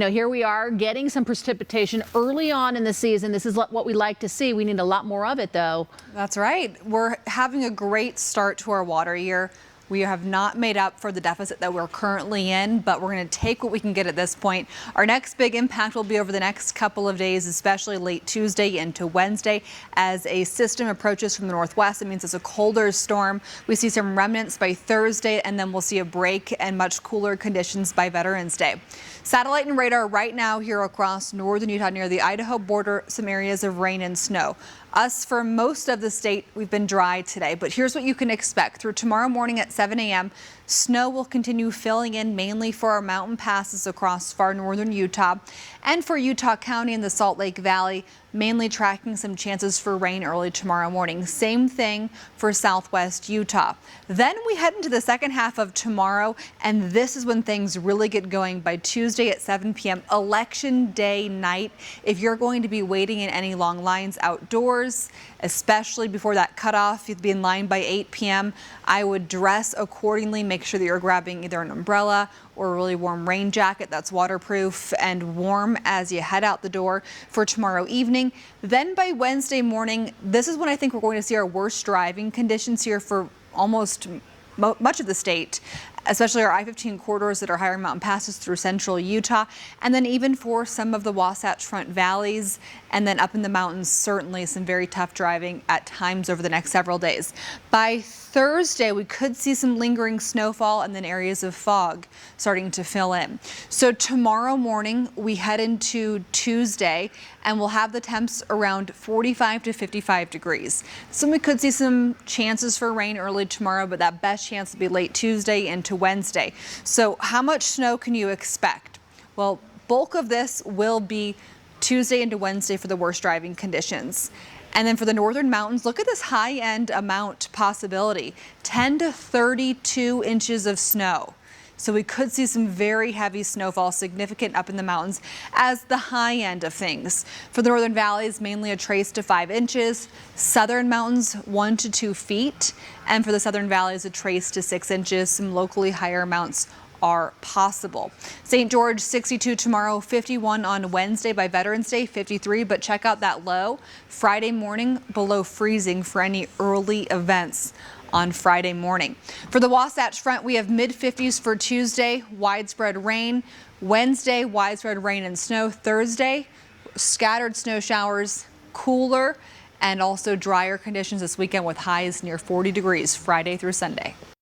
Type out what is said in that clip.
here we are getting some precipitation early on in the season. This is what we like to see. We need a lot more of it, though. That's right. We're having a great start to our water year. We have not made up for the deficit that we're currently in, but we're going to take what we can get at this point. Our next big impact will be over the next couple of days, especially late Tuesday into Wednesday. As a system approaches from the northwest, it means it's a colder storm. We see some remnants by Thursday, and then we'll see a break and much cooler conditions by Veterans Day. Satellite and radar right now here across northern Utah near the Idaho border, some areas of rain and snow. Us for most of the state, we've been dry today, but here's what you can expect. Through tomorrow morning at 7 a.m., snow will continue filling in mainly for our mountain passes across far northern Utah and for Utah County and the Salt Lake Valley, mainly tracking some chances for rain early tomorrow morning. Same thing for southwest Utah. Then we head into the second half of tomorrow, and this is when things really get going by Tuesday at 7 p.m. Election Day night. If you're going to be waiting in any long lines outdoors, especially before that cutoff, you'd be in line by 8 p.m. I would dress accordingly. Make sure that you're grabbing either an umbrella or a really warm rain jacket that's waterproof and warm as you head out the door for tomorrow evening. Then by Wednesday morning, this is when I think we're going to see our worst driving conditions here for almost much of the state, especially our I-15 corridors that are higher mountain passes through central Utah, and then even for some of the Wasatch Front valleys, and then up in the mountains, certainly some very tough driving at times over the next several days. By Thursday, we could see some lingering snowfall and then areas of fog starting to fill in. So tomorrow morning, we head into Tuesday, and we'll have the temps around 45 to 55 degrees. So we could see some chances for rain early tomorrow, but that best chance will be late Tuesday into Wednesday. So how much snow can you expect? Well, bulk of this will be Tuesday into Wednesday for the worst driving conditions. And then for the northern mountains, look at this high end amount possibility, 10 to 32 inches of snow. So we could see some very heavy snowfall, significant up in the mountains as the high end of things. For the northern valleys, mainly a trace to 5 inches. Southern mountains, 1 to 2 feet. And for the southern valleys, a trace to 6 inches. Some locally higher amounts are possible. St. George 62 tomorrow, 51 on Wednesday by Veterans Day, 53. But check out that low Friday morning below freezing for any early events on Friday morning. For the Wasatch Front, we have mid-50s for Tuesday, widespread rain. Wednesday, widespread rain and snow. Thursday, scattered snow showers, cooler and also drier conditions this weekend with highs near 40 degrees Friday through Sunday.